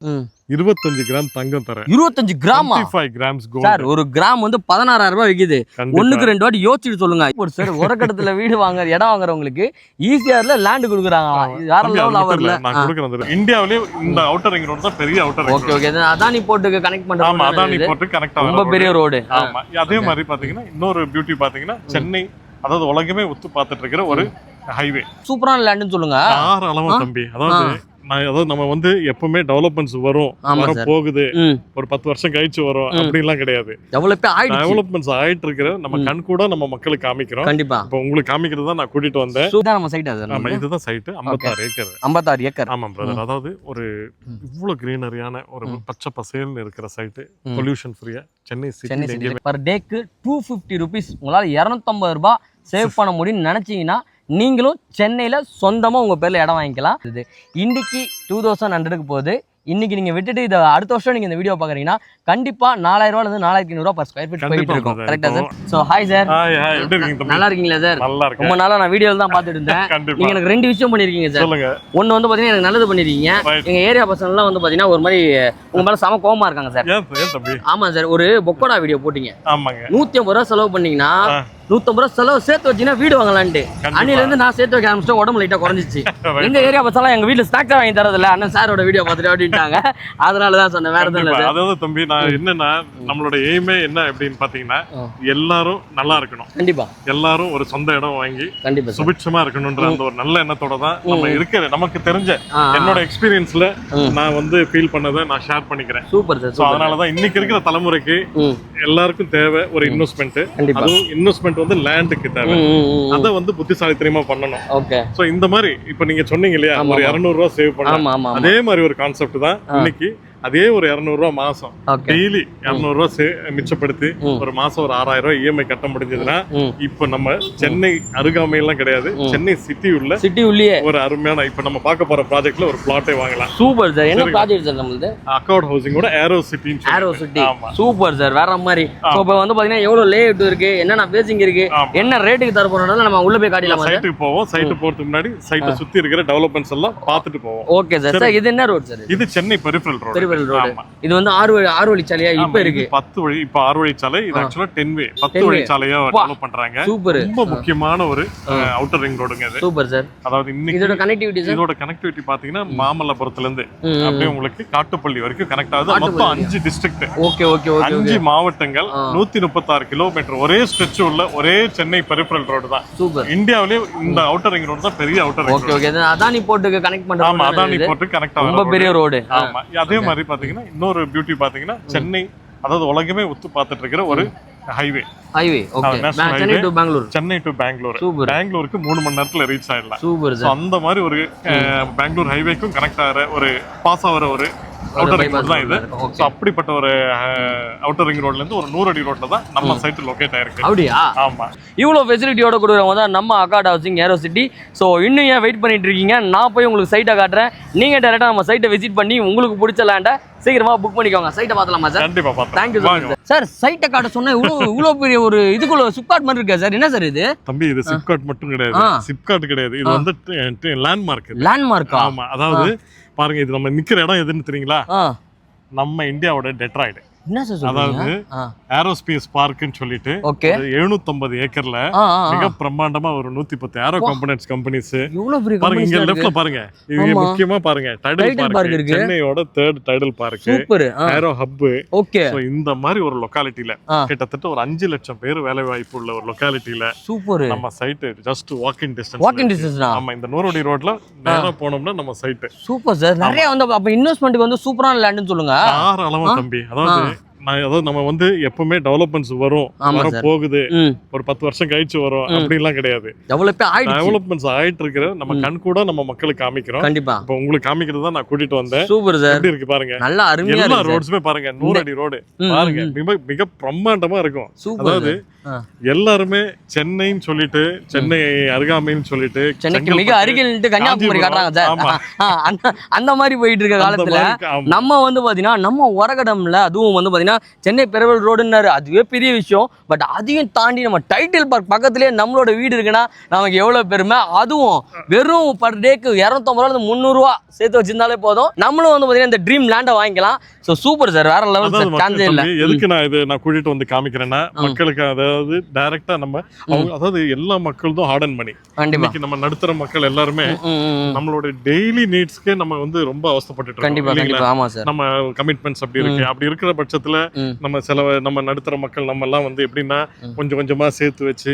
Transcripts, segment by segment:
25 gram தங்கம் தரேன். 25 கிராமா? 25 grams gold. Sir ஒரு gram வந்து 16,000 ரூபாய் விக்குது. ஒண்ணுக்கு 2 வாட்டி யோசிச்சுட்டு சொல்லுங்க. இப்போ சார் ஒரு கட்டத்துல வீடு வாங்குற இடம் வாங்குறவங்களுக்கு ஈஸியார்ல லேண்ட் கொடுக்குறாங்க. வேற லெவல் ஆவர்ல நான் கொடுக்குறேன். இந்தியாவிலே இந்த அவுட்டர் ரிங் ரோட் தான் பெரிய outer ring. Okay okay. Adani போர்ட்டுக்கு கனெக்ட் பண்றாங்க. ஆமா, அதானி போர்ட்டுக்கு கனெக்ட் ஆகுற ரொம்ப பெரிய ரோடு. ஆமா. அதே மாதிரி பாத்தீங்கன்னா இன்னொரு பியூட்டி பாத்தீங்கன்னா சென்னை, அதாவது உலகமே ஒத்து பார்த்துட்டு இருக்கிற ஒரு ஹைவே. சூப்பரான லேண்ட்னு சொல்லுங்க. தாராளமா தம்பி. அதாவது நம்ம வந்து எப்பவுமே டெவலப்மெண்ட்ஸ் வரும், போகுது, ஒரு 10 வருஷம் கழிச்சு வரும் அப்படின்லாம் கிடையாது. டெவலப்மெண்ட்ஸ் ஆயிட்டு இருக்கிற நம்ம கண் கூட நம்ம மக்களுக்கு காமிக்கிறோம். கண்டிப்பா. இப்போ உங்களுக்கு காமிக்கிறது தான் நான் கூட்டிட்டு வந்தேன். நம்ம சைட் அது. ஆமா, இதுதான் சைட். 56 ஏக்கர். 56 ஏக்கர். ஆமா பிரதர். அதாவது ஒரு இவ்வளவு கிரீனரியான ஒரு பச்சை பசேல்னு இருக்கிற சைட், பொல்யூஷன் ஃப்ரீயா சென்னை சிட்டி. பர் டேக்கு 250 rupees உங்களால 250 ரூபாய் சேவ் பண்ண முடியும்னு நினைச்சீங்கன்னா நீங்களும் சென்னையில சொந்தமா உங்க பேர்ல இடம் வாங்கிக்கலாம். இது இன்னைக்கு 2100க்கு போகுது. இன்னைக்கு நீங்க விட்டுட்டு இதை அடுத்த வருஷம் நீங்க இந்த வீடியோ பாக்குறீங்கன்னா கண்டிப்பா 4000 ரூபாயில இருந்து 4500 ரூபாய் பர் ஸ்கொயர் ஃபீட் போயிட்டு இருக்கும். கரெக்டா சார்? So hi sir. நல்லா இருக்கீங்களா சார்? ரொம்ப நாளா நான் வீடியோல தான் பாத்துட்டு இருந்தேன். நீங்க எனக்கு 2 விஷயம் பண்ணிருக்கீங்க சார். ஒன்னு வந்து பாத்தீங்கன்னா எனக்கு நல்லது பண்ணிருக்கீங்க. எங்க ஏரியா பசங்க எல்லாம் வந்து பாத்தீங்கன்னா ஒரு மாதிரி உங்க மேல சம கோவமா இருக்காங்க சார். ஆமா சார், ஒரு பொக்கோடா வீடியோ போட்டீங்க. 150 ரூபாய் செலவு பண்ணீங்கன்னா 150 ரூபாய் செலவு சேர்த்து வச்சீங்கன்னா வீடு வாங்கலான்ட்டு அன்னில இருந்து நான் சேர்த்து வைக்க ஆரம்பிச்சிட்டேன். உடம்பு லைட்டா குறைஞ்சிச்சு. எங்க ஏரியா பசங்க எங்க வீட்டுல ஸ்நாக்ஸ் வாங்கி தரது இல்ல, அண்ணன் சாரோட வீடியோ பார்த்துட்டு அப்படின்ட்டாங்க. அதனாலதான் சொன்னேன், வேற எதுவும் இல்ல. அதாவது தம்பி, நான் என்னன்னா நம்மளோட எய்மே என்ன அப்படின்னு பாத்தீங்கன்னா எல்லாரும் நல்லா இருக்கணும். கண்டிப்பா. எல்லாரும் ஒரு சொந்த இடம் வாங்கி கண்டிப்பா சுபிட்சமா இருக்கணும்ன்ற அந்த ஒரு நல்ல எண்ணத்தோட தான் நம்ம இருக்கிற நமக்கு தெரிஞ்ச என்னோட எக்ஸ்பீரியன்ஸ்ல நான் வந்து ஃபீல் பண்ணதை நான் ஷேர் பண்ணிக்கிறேன். Super sir. அதனாலதான் இன்னைக்கு இருக்கிற தலைமுறைக்கு எல்லாருக்கும் தேவை ஒரு இன்வெஸ்ட்மெண்ட். அதுவும் இன்வெஸ்ட்மெண்ட் வந்து லேண்டுக்கு தேவை. அத வந்து புத்திசாலித்தனமா பண்ணணும். ஓகே. சோ இந்த மாதிரி இப்ப நீங்க சொன்னீங்க இல்லையா, ஒரு 200 ரூபாய் சேவ் பண்ணலாம். அதே மாதிரி ஒரு கான்செப்ட் தான் இன்னைக்கு. அதே ஒரு 200 ரூபாய் மாசம் டெய்லி 200 ரூபாய் மிச்சப்படுத்தி ஒரு மாசம் ஒரு 6000 ரூபாய் இஎம்ஐ கட்ட முடிஞ்சதுன்னா இப்ப நம்ம சென்னை அருகாமையெல்லாம் கிடையாது, சென்னை சிட்டி உள்ளே ஒரு அருமையான இப்ப நம்ம பார்க்க போற ப்ராஜெக்ட்ல ஒரு பிளாட்டே வாங்கலாம். Super sir. என்ன ப்ராஜெக்ட் சார் நம்மளுது? அக்கவுண்ட் ஹவுசிங்கோட aero city. Aero city. Super sir. வேற மாதிரி. சோ இப்ப வந்து பாத்தீங்கன்னா எவ்வளவு லேஅவுட் இருக்கு, என்னென்ன பேசிங் இருக்கு, என்ன ரேட்டுக்கு தர போறோம்னால நம்ம உள்ள போய் காட்டலாம். சைட்டுக்கு போவோம். சைட்டு போறதுக்கு முன்னாடி சைட்டை சுத்தி இருக்கிற டெவலப்மெண்ட்ஸ் எல்லாம் பார்த்துட்டு போவோம். Okay sir. சார் இது என்ன ரோட் சார்? இது சென்னை பெரிஃபரல் ரோட். இது வந்து 6 வழிச்சாலையா இப்ப இருக்கு? 10 வழி. இப்ப 6 வழிச்சாலை. இது ஆக்சுவலா 10 வே 10 வழிச்சாலையா டெவலப் பண்றாங்க. சூப்பர். ரொம்ப முக்கியமான ஒரு அவுட்டர் ரிங் ரோடுங்க இது. Super sir. அதாவது இன்னைக்கு இதோட கனெக்டிவிட்டி பாத்தீங்கன்னா மாமல்லபுரத்துல இருந்து அப்படியே உங்களுக்கு காட்டுப்பள்ளி வரைக்கும் கனெக்ட் ஆகுது. மொத்தம் 5 டிஸ்ட்ரிக்ட். Okay okay okay. 5 மாவட்டங்கள், 136 கிலோமீட்டர் ஒரே ஸ்ட்ரெச் உள்ள ஒரே சென்னை பெரிஃபரல் ரோடு தான். சூப்பர். இந்தியாவிலே இந்த அவுட்டர் ரிங் ரோடு தான் பெரிய outer ring. Okay okay. Adani போர்ட்டுக்கு கனெக்ட் பண்றாங்க. ஆமா, அதானி போர்ட்டுக்கு கனெக்ட் ஆகுற ரொம்ப பெரிய ரோடு. ஆமா. அதே மாதிரி பாத்தீங்கன்னா இன்னொரு பியூட்டி பாத்தீங்கன்னா சென்னை, அதாவது உலகமே ஒத்து பார்த்துட்டு இருக்கிற ஒரு highway. Okay. Chennai to Bengaluru. Chennai to Bengaluru. பெங்களூருக்கு 3 மணி நேரத்துல ரீச் ஆயிடலாம். Super sir. அந்த மாதிரி ஒரு பெங்களூர் ஹைவேக்கும் கனெக்ட் ஆகிற ஒரு பாஸ் ஆகிற ஒரு அவுட்டர் ரிங் ரோட் தான் இது. சோ அப்படிப்பட்ட ஒரு அவுட்டர் ரிங் ரோட்ல இருந்து ஒரு 100 அடி ரோட்ல தான் நம்ம சைட் லொகேட் ஆயிருக்கு. அப்படியா? ஆமா. இவ்வளவு ஃபெசிலிட்டியோட கொடுக்குறவங்க தான் நம்ம அக்காட் ஹவுசிங் ஏரோ சிட்டி. ஸோ இன்னும் ஏன் வெயிட் பண்ணிட்டு இருக்கீங்க? நான் போய் உங்களுக்கு சைட்டை காட்டுறேன். நீங்க டேரக்டா நம்ம சைட்டை விசிட் பண்ணி உங்களுக்கு பிடிச்ச லேண்டை சீக்கிரமா புக் பண்ணிக்கோங்க. சைட்டை பார்த்தலாமா சார்? கண்டிப்பா பார்த்தலாம். Thank you sir. சார் சைட்டை காட்ட சொன்னா இவ்வளவு பெரிய ஒரு இதுக்குள்ள சிப்காட் மாதிரி இருக்கா சார்? என்ன சார் இது? தம்பி, இது சிப்காட் மட்டும் கிடையாது. சிப்காட் கிடையாது, இது வந்து லேண்ட்மார்க். லேண்ட்மார்க்கா? ஆமா. அதாவது பாருங்க, இது நம்ம நிக்கிற இடம் எதுன்னு தெரியுங்களா? நம்ம இந்தியாவோட டெட்ராய்டு. என்ன சார்? அதாவது ஏரோஸ்பேஸ் பார்க்னு சொல்லிட்டு 750 ஏக்கர்ல மிக பிரம்மாண்டமா ஒரு 110 ஏரோ காம்போனன்ட்ஸ் கம்பெனிஸ். பாருங்க இங்க லெஃப்ட்ல பாருங்க, இது முக்கியமா பாருங்க டைடல் பார்க் இருக்கு. சென்னையோட 3rd Tidel park. Super. Aero hub. Okay. So இந்த மாதிரி ஒரு லொகாலிட்டில கிட்டத்தட்ட ஒரு 5 லட்சம் பேர் வேலை வாய்ப்பு உள்ள ஒரு லொகாலிட்டில சூப்பர் நம்ம சைட் ஜஸ்ட் வாக்கிங் டிஸ்டன்ஸ். ஆமா, இந்த 100 அடி ரோட்ல நேரா போனோம்னா நம்ம சைட். Super sir. நிறைய வந்து அப்ப இன்வெஸ்ட்மென்ட்க்கு வந்து சூப்பரான லேண்ட்னு சொல்லுங்க. தாராளமா தம்பி. அதாவது நம்ம வந்து எப்பவுமே டெவலப்மெண்ட்ஸ் வரும், போகுது, ஒரு 10 வருஷம் கழிச்சு வரும் அப்படின்லாம் கிடையாது. டெவலப்மெண்ட்ஸ் ஆயிட்டு இருக்கிற நம்ம கண் கூட நம்ம மக்களுக்கு காமிக்கிறோம். கண்டிப்பா. இப்போ உங்களுக்கு காமிக்கிறது தான் நான் கூட்டிட்டு வந்தேன். Super sir. எப்படி இருக்கு பாருங்க. நல்ல அருமையா எல்லா ரோட்ஸுமே பாருங்க 100 அடி ரோடு பாருங்க, மிக பிரம்மாண்டமா இருக்கும். அதாவது எல்லாருமே சென்னைன்னு சொல்லிட்டு, சென்னை அருகாமைன்னு சொல்லிட்டு, சென்னைக்கு மிக அருகில் கன்னியாகுமரி காட்டுறாங்க சார். அந்த மாதிரி போயிட்டு இருக்க காலத்துல நம்ம வந்து பாத்தீங்கன்னா நம்ம உரகடம்ல, அதுவும் வந்து பாத்தீங்கன்னா பார்த்தீங்கன்னா சென்னை பெரவல் ரோடுன்னாரு, அதுவே பெரிய விஷயம். பட் அதையும் தாண்டி நம்ம டைட்டில் பார்க் பக்கத்துலேயே நம்மளோட வீடு இருக்குன்னா நமக்கு எவ்வளோ பெருமை. அதுவும் வெறும் பர் டேக்கு 250 300 சேர்த்து வச்சிருந்தாலே போதும், நம்மளும் வந்து பார்த்தீங்கன்னா இந்த ட்ரீம் லேண்டை வாங்கிக்கலாம். ஸோ சூப்பர் சார், வேற லெவல் சார், சான்ஸே இல்லை. எதுக்கு நான் கூட்டிட்டு வந்து காமிக்கிறேன்னா, மக்களுக்கு அதாவது டைரக்டா நம்ம அதாவது எல்லா மக்களும் ஹார்ட் அண்ட் மணி. இன்னைக்கு நம்ம நடுத்தர மக்கள் எல்லாருமே நம்மளோட டெய்லி நீட்ஸ்க்கு நம்ம வந்து ரொம்ப அவஸ்தைப்பட்டு இருக்கோம். நம்ம கமிட்மெண்ட்ஸ் அப்படி இருக்கிற பட்சத்துல நம்ம நடுத்தர மக்கள் நம்ம எல்லாம் வந்து எப்படின்னா கொஞ்சம் கொஞ்சமா சேர்த்து வச்சு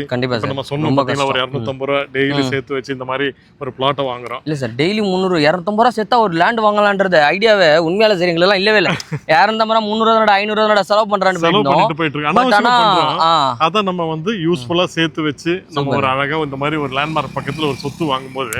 நம்ம சொன்னோம் பாத்தீங்கன்னா ஒரு 250 ரூபா டெய்லி சேர்த்து வச்சு இந்த மாதிரி ஒரு பிளாட்டை வாங்குறோம். இல்ல சார், டெய்லி 300 250 ரூபா சேர்த்தா ஒரு லேண்ட் வாங்கலான்றது ஐடியாவே உண்மையால சரி எங்களுக்கு இல்லவே இல்லை. 250 300 500 செலவு பண்றான்னு போயிட்டு இருக்கு. அதான் நம்ம வந்து யூஸ்ஃபுல்லா சேர்த்து வச்சு நம்ம ஒரு அழகா இந்த மாதிரி ஒரு லேண்ட்மார்க் பக்கத்துல ஒரு சொத்து வாங்கும்போது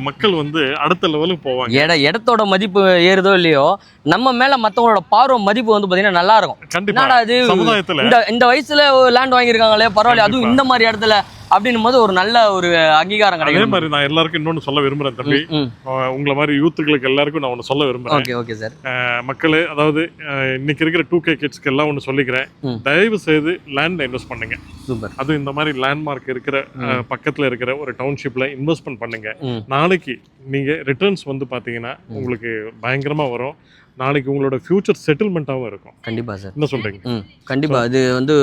மக்கள் வந்து அடுத்த லெவலுக்கு போவாங்க. இடத்தோட மதிப்பு ஏறுதோ இல்லையோ, நம்ம மேல மத்தவங்களோட பார்வை மதிப்பு வந்து பாத்தீங்கன்னா நல்லா இருக்கும். கண்டிப்பா இந்த வயசுல லேண்ட் வாங்கியிருக்காங்களே பரவாயில்ல, அதுவும் இந்த மாதிரி இடத்துல அப்படின்னும் போது ஒரு நல்ல ஒரு அங்கீகாரம் கிடைக்கும். அதே மாதிரி நான் எல்லாருக்கும் இன்னொன்னு சொல்ல விரும்புறேன் தம்பி, உங்களை மாதிரி யூத்துகளுக்கு எல்லாருக்கும் நான் ஒன்று சொல்ல விரும்புறேன். Okay sir. மக்களே, அதாவது இன்னைக்கு இருக்கிற 2K கிட்ஸ்க்கு எல்லாம் ஒன்று சொல்லிக்கிறேன், தயவு செய்து லேண்ட்ல இன்வெஸ்ட் பண்ணுங்க. சூப்பர். அதுவும் இந்த மாதிரி லேண்ட்மார்க் இருக்கிற பக்கத்துல இருக்கிற ஒரு டவுன்ஷிப்ல இன்வெஸ்ட்மெண்ட் பண்ணுங்க. நாளைக்கு நீங்க ரிட்டர்ன்ஸ் வந்து பாத்தீங்கன்னா உங்களுக்கு பயங்கரமா வரும். நாளைக்கு உங்களோட ஃபியூச்சர் செட்டில்மெண்ட்டாகவும் இருக்கும். கண்டிப்பா சார். என்ன சொல்றீங்க? கண்டிப்பா இது வந்து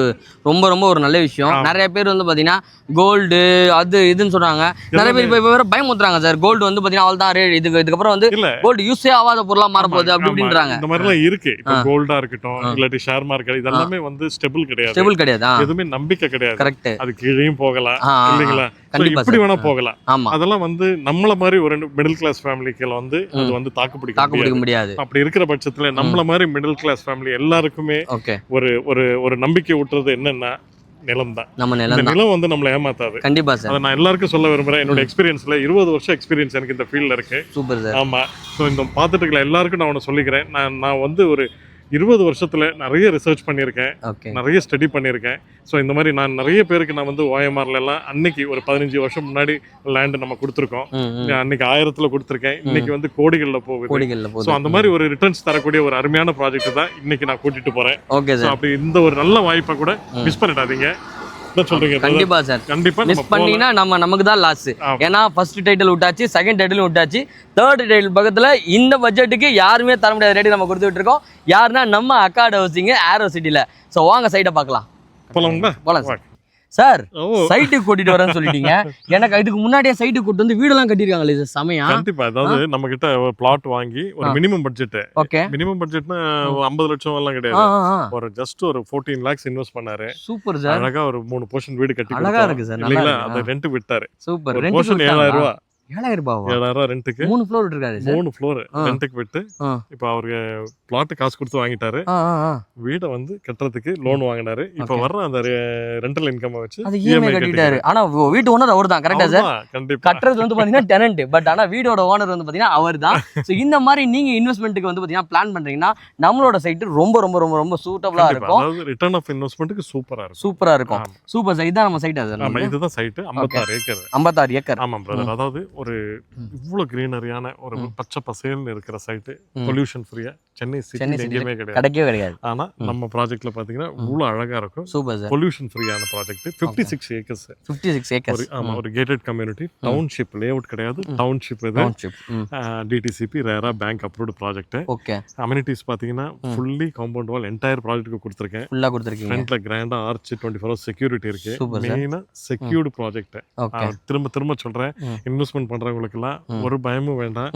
ரொம்ப ரொம்ப ஒரு நல்ல விஷயம். நிறைய பேர் வந்து பாத்தீங்கன்னா கோல்டு அது இதுன்னு சொல்றாங்க. நிறைய பேர் இப்ப வேற பயமுத்துறாங்க சார். கோல்டு வந்து பாத்தீங்கன்னா அவள் தான் ரேட், இதுக்கப்புறம் வந்து கோல்டு யூஸே ஆகாத பொருளா மாறப்போகுது அப்படின்றாங்க. இந்த மாதிரிலாம் இருக்கு. இப்போ கோல்டா இருக்கட்டும் இல்லாட்டி ஷேர் மார்க்கெட் இதெல்லாமே வந்து ஸ்டெபிள் கிடையாது. எதுவுமே நம்பிக்கை கிடையாது. கரெக்ட். அது கீழேயும் போகலாம் இல்லைங்களா? இப்படி வேணா போகலாம். அதெல்லாம் வந்து நம்மள மாதிரி ஒரு மிடில் கிளாஸ் ஃபேமிலிக்கு வந்து அது வந்து தாக்கு பிடிக்க முடியாது. அப்படி இருக்கிற பட்சத்துல நம்மள மாதிரி மிடில் கிளாஸ் ஃபேமிலி எல்லாருக்குமே ஒரு நம்பிக்கை ஊட்டுறது என்னன்னா நிலம் தான். நிலம் வந்து நம்மள ஏமாத்தாது. கண்டிப்பா சார். அதை நான் எல்லாருக்கும் சொல்ல விரும்புறேன். என்னோட எக்ஸ்பீரியன்ஸ்ல 20 வருஷம் எக்ஸ்பீரியன்ஸ் எனக்கு இந்த ஃபீல்ட்ல இருக்கு. Super sir. ஆமா. ஸோ இந்த பார்த்துட்டு இருக்க எல்லாருக்கும் நான் ஒன்று சொல்லிக்கிறேன், நான் வந்து ஒரு 20 வருஷத்துல நிறைய ரிசர்ச் பண்ணியிருக்கேன், நிறைய ஸ்டடி பண்ணியிருக்கேன். ஸோ இந்த மாதிரி நான் நிறைய பேருக்கு நான் வந்து OMRல எல்லாம் அன்னைக்கு ஒரு 15 வருஷம் முன்னாடி லேண்ட் நம்ம கொடுத்துருக்கோம். அன்னைக்கு 1000ல கொடுத்துருக்கேன், இன்னைக்கு வந்து கோடிகள்ல போகுது. ஸோ அந்த மாதிரி ஒரு ரிட்டர்ன்ஸ் தரக்கூடிய ஒரு அருமையான ப்ராஜெக்ட் தான் இன்னைக்கு நான் கூட்டிட்டு போறேன். அப்படி இந்த ஒரு நல்ல வாய்ப்பை கூட மிஸ் பண்ணிடாதீங்க. கண்டிப்பா சார். கண்டிப்பா மிஸ் பண்ணினா நமக்கு தான் லாஸ். ஏன்னா ஃபர்ஸ்ட் டைட்டில் விட்டாச்சு, செகண்ட் டைட்டில் விட்டாச்சு, தேர்ட் டைட்டில் பக்கத்துல இந்த பட்ஜெட்டுக்கு யாருமே தர முடியாத ரேட்டு நம்ம கொடுத்துட்டு இருக்கோம். யாருன்னா நம்ம அக்கார்ட் ஹவுசிங் ஏரோ சிட்டில. ஸோ வாங்க சைட்டை பார்க்கலாம். போலாம் சார். சார் சைட்டுக்கு கூட்டிட்டு வரேன்னு சொல்லிட்டீங்க. எனக்கு இதுக்கு முன்னாடியே சைட்டுக்கு கூட்டு வந்து வீடெல்லாம் கட்டிருக்காங்களே சார், சமயா. கண்டிப்பா. அதாவது நம்ம கிட்ட ஒரு பிளாட் வாங்கி ஒரு மினிமம் பட்ஜெட். மினிமம் பட்ஜெட்னா 50 லட்சம் எல்லாம் கிடையாது. ஒரு ஜஸ்ட் ஒரு 14 lakhs இன்வெஸ்ட் பண்ணாரு. Super sir. அழகா ஒரு 3 போர்ஷன் வீடு கட்டி அழகா இருக்கு சார். இல்லைங்களா? அது ரெண்ட் விட்டாரு. சூப்பர். போர்ஷன் 7000 ரூபாய். 7000 ரூபாய். 7000 ரெண்டுக்கு 3 ஃப்ளோர் இருக்காரு சார். 3 ஃப்ளோர் ரெண்டுக்கு விட்டு இப்போ அவருக்கு பிளாட் காசு கொடுத்து வாங்கிட்டாரு. வீடை வந்து கட்டுறதுக்கு லோன் வாங்கினாரு. இப்போ வர்ற அந்த ரெண்டல் இன்கம் வச்சு இஎம்ஐ கட்டிட்டாரு. ஆனா வீட்டு ஓனர் அவர் தான். கரெக்டா சார்? கண்டிப்பா. கட்டுறது வந்து பாத்தீங்கன்னா டெனன்ட், பட் ஆனா வீடோட ஓனர் வந்து பாத்தீங்கன்னா அவர் தான். சோ இந்த மாதிரி நீங்க இன்வெஸ்ட்மென்ட்க்கு வந்து பாத்தீங்கன்னா பிளான் பண்றீங்கன்னா நம்மளோட சைட் ரொம்ப ரொம்ப ரொம்ப ரொம்ப சூட்டபிளா இருக்கும். அதாவது ரிட்டர்ன் ஆஃப் இன்வெஸ்ட்மென்ட்க்கு சூப்பரா இருக்கும். Super sir. இதான் நம்ம சைட். அது ஆமா, இதுதான் சைட். 56 ஏக்கர். 56 ஏக்கர். ஆமா பிரதர். அதாவது ஒரு இவ்வளவு கிரீனரியான ஒரு பச்சை பசேல்னு இருக்கிற சைட், பொல்யூஷன் ஃப்ரீயா. சென்னை சிட்டி எங்கேயுமே கிடையாது. ஆனா நம்ம ப்ராஜெக்ட்ல பாத்தீங்கன்னா இவ்வளவு அழகா இருக்கும். Super sir. பொல்யூஷன் ஃப்ரீயான ப்ராஜெக்ட். 56 ஏக்கர்ஸ். 56 ஏக்கர்ஸ். ஆமா, ஒரு கேட்டட் கம்யூனிட்டி டவுன்ஷிப். லேஅவுட் கிடையாது, டவுன்ஷிப். இது DTCP RERA bank approved project. Okay. Amenities பாத்தீங்கன்னா ஃபுல்லி காம்பவுண்ட் வால் என்டையர் ப்ராஜெக்ட்க்கு கொடுத்திருக்கேன். ஃபுல்லா கொடுத்திருக்கீங்க. ஃப்ரண்ட்ல கிராண்டா ஆர்ச் 24 hours செக்யூரிட்டி இருக்கு. மெயினா செக்யூர்ட் ப்ராஜெக்ட். திரும்ப சொல்றேன், இன்வெஸ்ட்மெண்ட் பண்றவங்களுக்கு எல்லாம் ஒரு பயமும் வேண்டாம்.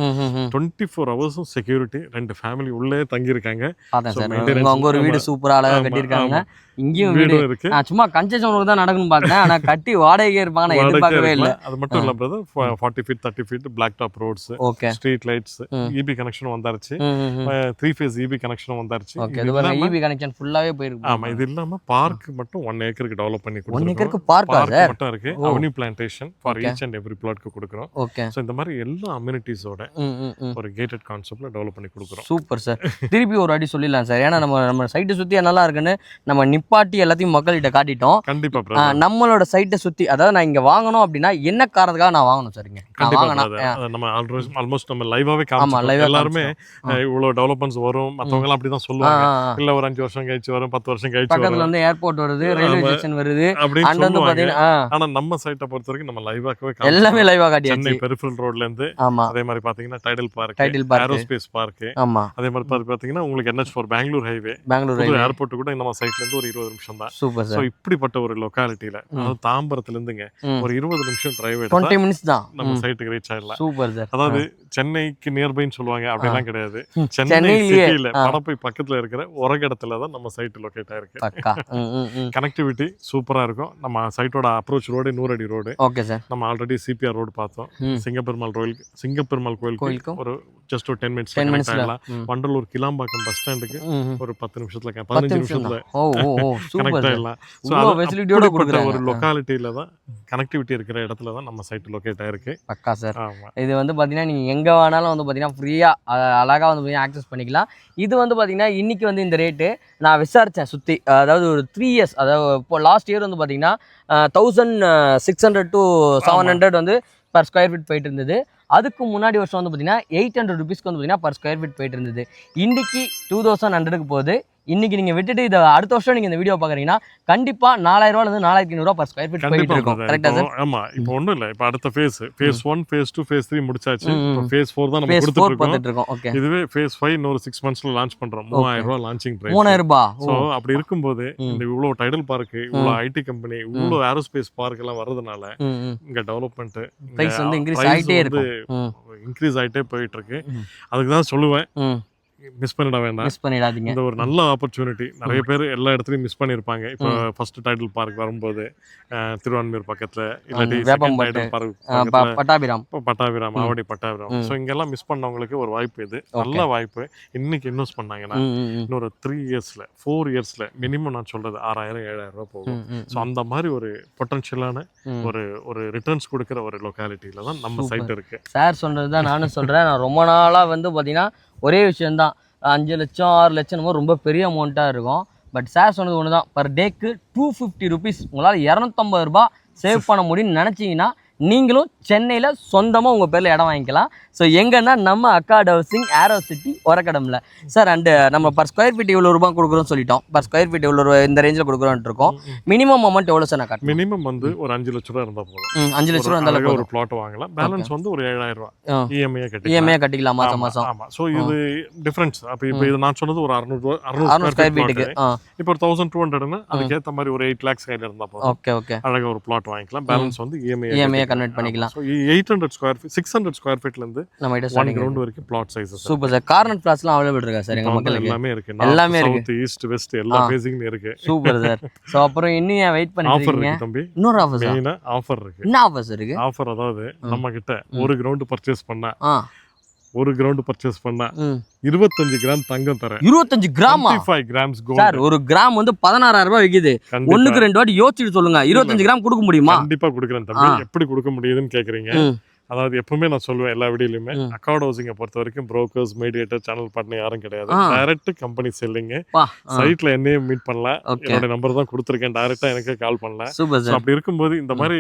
24 hours செக்யூரிட்டி. 2 ஃபேமிலி உள்ளே தங்கி இருக்காங்க. அவங்க ஒரு வீடு சூப்பரா அழகா கட்டிருக்காங்க. இங்கேயும் வீடு இருக்கு. சும்மா கன்ஸ்ட்ரக்ஷன் தான் நடக்கணும் பார்த்தேன். ஆனா கட்டி வாடகையே இருப்பாங்க, எதிர்பார்க்கவே இல்லை. அது மட்டும் இல்ல brother, 40 feet 30 feet black top roads, street lights, EB connection வந்தாருச்சு. 3 phase இபி கனெக்ஷன் வந்தாருச்சு. இபி கனெக்ஷன் ஃபுல்லாவே போயிருக்கு. ஆமா, இது இல்லாம பார்க் மட்டும் 1 ஏக்கருக்கு டெவலப் பண்ணி கொடுத்துருக்கோம். 1 ஏக்கருக்கு பார்க்கா சார்? மட்டும் இருக்கு. Avenue plantation for each and every பிளாட்க்கு கொடுக்கிறோம். ஓகே. ஸோ இந்த மாதிரி எல்லா அம்யூனிட்டிஸோட ஒரு கேட்டட் கான்செப்ட்ல டெவலப் பண்ணி கொடுக்குறோம். Super sir. திருப்பி ஒரு வாட்டி சொல்லிடலாம் சார், ஏன்னா நம்ம சைட்டை சுற்றி என்னெல்லாம் இருக்குன்னு நம்ம நிப்பாட்டி எல்லாத்தையும் மக்கள்கிட்ட காட்டிட்டோம். கண்டிப்பா நம்மளோட சைட்டை சுற்றி, அதாவது நான் இங்கே வாங்கணும் அப்படின்னா என்ன காரணத்துக்காக நான் வாங்கணும் சார்? இங்கே நம்ம ஆல்மோஸ்ட் நம்ம லைவாவே காமிச்சோம். எல்லாருமே இவ்வளவு டெவலப்மெண்ட்ஸ் வரும், மத்தவங்க எல்லாம் அப்படிதான் சொல்லுவாங்க, இல்ல ஒரு 5 வருஷம் கழிச்சு வரும், 10 வருஷம் கழிச்சு பக்கத்துல வந்து ஏர்போர்ட் வருது, ரயில்வே ஸ்டேஷன் வருது அப்படின்னு வந்து சொல்லுவாங்க. பாத்தீங்கன்னா ஆனா நம்ம சைட்டை பொறுத்த வரைக்கும் நம்ம லைவாவே எல்லாமே லைவா காட்டியாச்சு. சென்னை பெரிஃபரல் ரோட்ல இருந்து அதே மாதிரி பாத்தீங்கன்னா டைடல் பார்க், ஏரோஸ்பேஸ் பார்க், அதே மாதிரி பாத்தீங்கன்னா உங்களுக்கு NH4 பெங்களூர் ஹைவே, ஏர்போர்ட் கூட நம்ம சைட்ல இருந்து ஒரு 20 நிமிஷம் தான். Super sir. இப்படிப்பட்ட ஒரு லொகாலிட்டியில, அதாவது தாம்பரத்துல இருந்துங்க ஒரு 20 நிமிஷம் டிரைவ் 20 மினிட்ஸ் தான் நம்ம சைட்டுக்கு ரீச் ஆயிடலாம். Super sir. அதாவது சென்னைக்கு நியர்பைன்னு சொல்லுவாங்க, அப்படிலாம் கிடையாது. சென்னை சிட்டில படப்பை பக்கத்துல இருக்கிற ஒரு இடத்துல தான் நம்ம சைட் லொகேட் ஆயிருக்கு. கனெக்டிவிட்டி சூப்பரா இருக்கும். நம்ம சைட்டோட அப்ரோச் ரோடு 100 அடி ரோடு. Okay sir. நம்ம ஆல்ரெடி CPR ரோடு பார்த்தோம். சிங்கப்பெருமாள் கோயிலுக்கு ஒரு ஜஸ்ட் ஒரு 10 மினிட்ஸ் ஆகலாம். வண்டலூர் கிளாம்பாக்கம் பஸ் ஸ்டாண்டுக்கு ஒரு 10 நிமிஷத்துல 15 நிமிஷத்துல கனெக்ட் ஆயிடலாம். ஒரு லொகாலிட்டியில தான் கனெக்டிவிட்டி இருக்கிற இடத்துல தான் நம்ம சைட் லொகேட் ஆயிருக்கு. பக்கா சார். இது வந்து பாத்தீங்கன்னா நீங்க எங்க வேணாலும் வந்து பாத்தீங்கன்னா ஃப்ரீயா அழகா வந்து ஆக்சஸ் பண்ணிக்கலாம். இது வந்து பாத்தீங்கன்னா இன்னைக்கு வந்து இந்த ரேட்டு நான் விசாரிச்சேன் சுத்தி, அதாவது ஒரு 3 இயர்ஸ், அதாவது இப்போ லாஸ்ட் இயர் வந்து பாத்தீங்கன்னா 1600 to 700 வந்து பர் ஸ்கொயர் ஃபீட் போயிட்டு இருந்தது. அதுக்கு முன்னாடி வருஷம் வந்து பார்த்தீங்கன்னா 800 ருபீஸ்க்கு வந்து பார்த்தீங்கன்னா பர் ஸ்கொயர் ஃபீட் போயிட்டு இருந்தது. இன்னைக்கு 2100க்கு போகுது. இன்னைக்கு நீங்க விட்டுட்டு இதை அடுத்த வருஷம் நீங்க இந்த வீடியோ பாக்குறீங்கன்னா கண்டிப்பா 4000 4500 பர் ஸ்கொயர் ஃபீட் போயிட்டு இருக்கும். கரெக்ட்டா சார்? ஆமா. இப்போ ஒண்ணும் இல்ல, இப்போ அடுத்த ஃபேஸ் 1 ஃபேஸ் 2 ஃபேஸ் 3 முடிச்சாச்சு. இப்போ ஃபேஸ் 4 தான் நம்ம கொடுத்துட்டு இருக்கோம். ஓகே. இதுவே ஃபேஸ் 5 இன்னொரு 6 மந்த்ஸ்ல லான்ச் பண்றோம். 3000 ரூபாய் லான்ச்சிங் பிரைஸ். 3000 ரூபாய். சோ அப்படி இருக்கும்போது இந்த இவ்வளவு டைடல் பார்க், இவ்வளவு ஐடி கம்பெனி, இவ்வளவு ஏரோஸ்பேஸ் பார்க் எல்லாம் வரதுனால இங்க டெவலப்மென்ட் பிரைஸ் வந்து இன்கிரீஸ் ஆயிட்டே இருக்கு. இன்கிரீஸ் ஆயிட்டே போயிட்டு இருக்கு. அதுக்கு தான் சொல்லுவேன், மிஸ் பண்ணிட வேண்டாம், மிஸ் பண்ணிடாதீங்க. இந்த ஒரு நல்ல ஆப்பர்ச்சுனிட்டி நிறைய பேர் எல்லா இடத்துலயும் மிஸ் பண்ணிருப்பாங்க. இப்போ ஃபர்ஸ்ட் டைடல் பார்க் வரும்போது திருவான்மியூர் பக்கத்துல, இல்லாட்டி டைடல் பார்க் பட்டாபிராம், ஆவடி பட்டாபிராம், ஸோ இங்கெல்லாம் மிஸ் பண்ணவங்களுக்கு ஒரு வாய்ப்பு, இது நல்ல வாய்ப்பு. இன்னைக்கு இன்வெஸ்ட் பண்ணாங்கன்னா இன்னொரு 3 இயர்ஸ்ல 4 இயர்ஸ்ல மினிமம் நான் சொல்றது 6000-7000 ரூபாய் போகும். ஸோ அந்த மாதிரி ஒரு பொட்டன்ஷியலான ஒரு ரிட்டர்ன்ஸ் கொடுக்குற ஒரு லொகாலிட்டியில தான் நம்ம சைட் இருக்கு. சார் சொன்னதுதான் நானும் சொல்றேன். நான் ரொம்ப நாளா வந்து பாத்தீங்கன்னா ஒரே விஷயம்தான், 5 லட்சம் 6 லட்சம் ரொம்ப பெரிய அமௌண்ட்டாக இருக்கும். பட் சார் சொன்னது ஒன்று தான், பர் டேக்கு 250 ருபீஸ் உங்களால் 250 ரூபாய் சேவ் பண்ண முடியும்னு நினச்சிங்கன்னா நீங்களும் சென்னையில் சொந்தமாக உங்கள் பேரில் இடம் வாங்கிக்கலாம். ஸோ எங்கன்னா நம்ம அக்காட் ஹவுசிங், ஏரோ சிட்டி, ஒரக்கடமில். சார் அண்டு நம்ம பர் ஸ்கொயர் ஃபீட் இவ்வளோ ரூபா கொடுக்குறோம்னு சொல்லிட்டோம். பர் ஸ்கொயர் ஃபீட் இவ்வளோ இந்த ரேஞ்சில் கொடுக்குறோம்னு இருக்கோம். மினிமம் அமௌண்ட் எவ்வளோ சார் நான் காட்டுறேன்? மினிமம் வந்து ஒரு 5 லட்ச ரூபா இருந்தால் போதும். 5 லட்ச ரூபா இருந்தாலும் ஒரு பிளாட் வாங்கலாம். பேலன்ஸ் வந்து ஒரு 7000 ரூபா இஎம்ஐ கட்டிக்கலாம் மாதம் மாதம். ஆமாம். ஸோ இது டிஃப்ரென்ஸ். அப்போ இப்போ இது நான் சொன்னது ஒரு 600 ஸ்கொயர் ஃபீட்டுக்கு. இப்போ ஒரு 1200னா அதுக்கேற்ற மாதிரி ஒரு 8 lakhs கையில் இருந்தால் போதும். Okay okay. அழகாக ஒரு பிளாட் வாங்கிக்கலாம். பேலன்ஸ் வந்து இஎம்ஐ கன்வெர்ட் பண்ணிக்கலாம். 800 ஸ்கொயர் ஃபீட் 600 ஸ்கொயர் ஃபீட்ல இருந்து நம்ம 1 கிரவுண்ட் வரைக்கும் plot sizes. Super sir. Corner பிளாட்ஸ்லாம் அவேலபிள் இருக்கா சார்? எங்க மக்களுக்கு எல்லாமே இருக்கு. எல்லாமே இருக்கு. சவுத் ஈஸ்ட் வெஸ்ட் எல்லா ஃபேசிங்ல இருக்கு. Super sir. சோ அப்புறம் இன்னும் வெயிட் பண்ணிட்டு ஆஃபர் இருக்கு தம்பி. இன்னொரு ஆஃபர் சார். மெயினா ஆஃபர் இருக்கு. என்ன ஆஃபர் இருக்கு? ஆஃபர் அதாவது நம்ம கிட்ட ஒரு கிரவுண்ட் பர்ச்சேஸ் பண்ணா, ஒரு கிரவுண்ட் பர்ச்சேஸ் பண்ணா 25 கிராம் தங்கம் தரேன். 25 கிராம் 25 கிராம்ஸ் கோல்ட். சார் ஒரு கிராம் வந்து 16000 ரூபாய் விக்குது. ஒண்ணுக்கு 2 வாட்டி யோசிச்சுட்டு சொல்லுங்க. 25 கிராம் கொடுக்க முடியுமா? கண்டிப்பா கொடுக்குறேன் தம்பி. எப்படி கொடுக்க முடியுதுன்னு கேக்குறீங்க. அதாவது எப்பவுமே நான் சொல்லுவேன் எல்லா வீடியோலயுமே, அக்காட் ஹவுசிங்கை பொறுத்த வரைக்கும் புரோக்கர்ஸ், மீடியேட்டர், சேனல் பார்ட்னர் யாரும் கிடையாது. Direct company selling. சைட்ல என்னையும் மீட் பண்ணல, என்னோட நம்பர் தான் கொடுத்துருக்கேன். டைரக்டா எனக்கு கால் பண்ணல. அப்படி இருக்கும்போது இந்த மாதிரி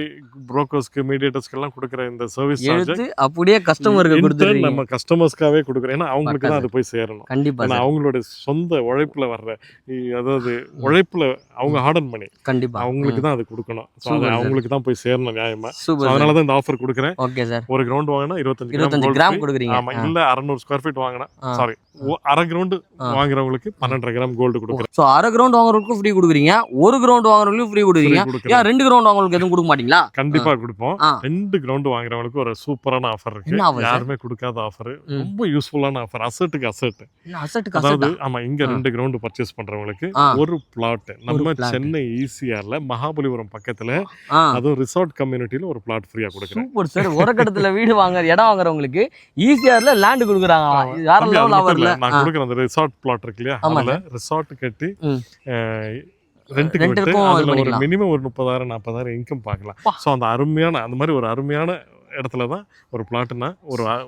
புரோக்கர்ஸ்க்கு, மீடியேட்டர்ஸ்க்கு எல்லாம் கொடுக்குற இந்த சர்வீஸ் சார்ஜ் அப்படியே கஸ்டமருக்கு கொடுத்துறீங்க. நம்ம கஸ்டமர்ஸ்க்காவே கொடுக்குறோம். ஏன்னா அவங்களுக்கு தான் அது போய் சேரணும். கண்டிப்பா. ஏன்னா அவங்களோட சொந்த உழைப்புல வர்ற, அதாவது உழைப்புல அவங்க ஹார்டன் பண்ணி கண்டிப்பா அவங்களுக்கு தான் அது கொடுக்கணும். அவங்களுக்கு தான் போய் சேரணும் நியாயமா. அதனாலதான் இந்த ஆஃபர் கொடுக்குறேன். Okay sir. ஒரு கிரவுண்ட் வாங்கினா 25 கிராம் கொடுக்குறீங்க. ஆமா. இல்ல 600 ஸ்கொயர் ஃபீட் வாங்கினா, சாரி, அரை கிரவுண்ட் வாங்குறவங்களுக்கு 12.5 கிராம் கோல்டு கொடுக்குறேன். சோ அரை கிரவுண்ட் வாங்குறவங்களுக்கு ஃப்ரீ கொடுக்குறீங்க, ஒரு கிரவுண்ட் வாங்குறவங்களுக்கு ஃப்ரீ கொடுக்குறீங்க. ஏன் 2 கிரவுண்ட் வாங்குறவங்களுக்கு எதுவும் கொடுக்க மாட்டீங்களா? கண்டிப்பா கொடுப்போம். 2 கிரவுண்ட் வாங்குறவங்களுக்கு ஒரு சூப்பரான ஆஃபர் இருக்கு. யாருமே கொடுக்காத ஆஃபர், ரொம்ப யூஸ்ஃபுல்லான ஆஃபர். அசெட்டுக்கு அசெட். அதாவது ஆமா, இங்க 2 கிரவுண்ட் பர்ச்சேஸ் பண்றவங்களுக்கு ஒரு பிளாட் நம்ம சென்னை ECRல மகாபலிபுரம் பக்கத்துல, அதுவும் ரிசார்ட் கம்யூனிட்டில ஒரு பிளாட் ஃப்ரீயா கொடுக்குறேன். Super sir. ஒரக்கடத்துல வீடு இடம் வாங்குறவங்களுக்கு ECRல லேண்ட் கொடுக்குறாங்க. வேற லெவல் ஆஃபர்ல நான் கொடுக்குற அந்த ரிசார்ட் பிளாட் இருக்கு இல்லையா, அதுல ரிசார்ட் கட்டி ரெண்டுக்கு விட்டு அதுல ஒரு மினிமம் ஒரு 30,000 40,000 இன்கம் பார்க்கலாம். ஸோ அந்த அருமையான, அந்த மாதிரி ஒரு அருமையான இடத்துல தான் ஒரு பிளாட்னா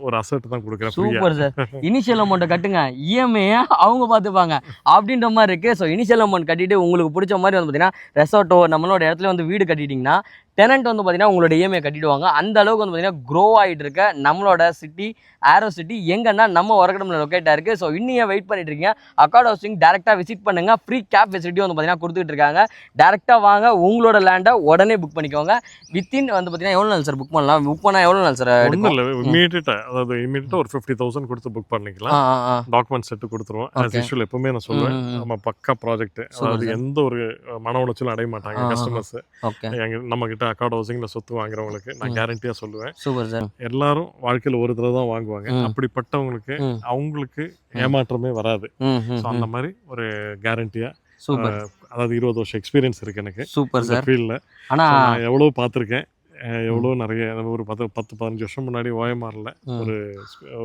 ஒரு அசெட் தான் கொடுக்குறேன். Super sir. இனிஷியல் அமௌண்ட்டை கட்டுங்க, இஎம்ஐ அவங்க பார்த்துப்பாங்க அப்படின்ற மாதிரி இருக்குது. ஸோ இனிஷியல் அமௌண்ட் கட்டிட்டு உங்களுக்கு பிடிச்ச மாதிரி வந்து பார்த்தீங்கன்னா ரெசார்ட்டோ நம்மளோட இடத்துல வந்து வீடு கட்டிட்டிங்கன்னா டெனண்ட் வந்து பார்த்தீங்கன்னா உங்களோட இஎம்ஐ கட்டிடுவாங்க. அந்த அளவுக்கு வந்து பார்த்தீங்கன்னா க்ரோ ஆகிட்டு இருக்க நம்மளோட சிட்டி ஆரோ சிட்டி எங்கன்னா நம்ம ஒரகடமில் லொக்கேட்டாக இருக்குது. ஸோ இன்னும் வெயிட் பண்ணிட்டு இருக்கீங்க, அக்கார்ட் ஹவுசிங் டேரெக்டாக விசிட் பண்ணுங்கள். ஃப்ரீ கேப் ஃபெசிலிட்டி வந்து பார்த்தீங்கன்னா கொடுத்துட்டு இருக்காங்க. டேரெக்டாக வாங்க, உங்களோட லேண்டை உடனே புக் பண்ணிக்கோங்க. வித்தின் வந்து பார்த்தீங்கன்னா எவ்வளோ நாள் சார் புக் பண்ணலாம்? புக் பண்ணால் எவ்வளோ நாள் சார்? ஒன்றும் இல்லை, இமீடியட்டாக ஒரு 50,000 கொடுத்து புக் பண்ணிக்கலாம். டாக்குமெண்ட் செட்டு கொடுத்துருவோம். ஆஸ் யூஷுவல் எப்பவுமே நான் சொல்லுவேன், நம்ம பக்கா ப்ராஜெக்ட், அதாவது எந்த ஒரு மன உளைச்சலும் அடைய மாட்டாங்க கஸ்டமர்ஸ். நம்ம கிட்ட அக்கார்ட் ஹவுசிங்ல சொத்து வாங்குறவங்களுக்கு நான் கேரண்டியா சொல்லுவேன். Super sir. எல்லாரும் வாழ்க்கையில் ஒரு தடவை தான் வாங்குவாங்க. அப்படிப்பட்டவங்களுக்கு அவங்களுக்கு ஏமாற்றமே வராது. அந்த மாதிரி ஒரு கேரண்டியா, அதாவது 20 வருஷம் எக்ஸ்பீரியன்ஸ் இருக்கு எனக்கு. Super sir. ஃபீல்டில் நான் எவ்வளோ பார்த்துருக்கேன், எவ்வளோ நிறைய ஒரு 10-15 வருஷம் முன்னாடி ஓஎம்ஆரில் ஒரு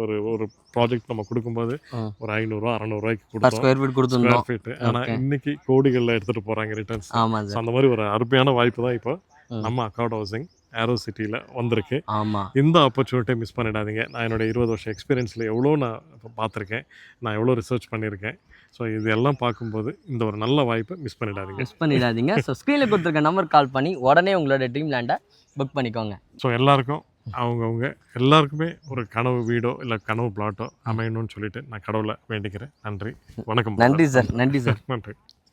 ஒரு ஒரு ப்ராஜெக்ட் நம்ம கொடுக்கும்போது ஒரு 500-600 கொடுத்தோம் ஸ்கொயர் ஃபீட். ஆனால் இன்னைக்கு கோடிகளில் எடுத்துகிட்டு போகிறாங்க ரிட்டர்ன்ஸ். அந்த மாதிரி ஒரு அருமையான வாய்ப்பு தான் இப்போ நம்ம அக்கார்ட் ஹவுசிங் ஆரோ சிட்டியில் வந்திருக்கு. இந்த ஆப்பர்ச்சுனிட்டியை மிஸ் பண்ணிடாதீங்க. நான் என்னோட 20 வருஷம் எக்ஸ்பீரியன்ஸில் எவ்வளோ நான் பார்த்துருக்கேன், நான் எவ்வளோ ரிசர்ச் பண்ணியிருக்கேன். ஸோ இது எல்லாம் பார்க்கும்போது இந்த ஒரு நல்ல வாய்ப்பை மிஸ் பண்ணிடாதீங்க. ஸோ ஸ்க்ரீனில் கொடுத்துருக்க நம்பர் கால் பண்ணி உடனே உங்களோட ட்ரீம் லேண்டை புக் பண்ணிக்கோங்க. ஸோ எல்லாருக்கும் எல்லாருக்குமே ஒரு கனவு வீடோ இல்லை கனவு பிளாட்டோ அமையணும்னு சொல்லிட்டு நான் கடவுளை வேண்டிக்கிறேன். நன்றி, வணக்கம். நன்றி சார். நன்றி.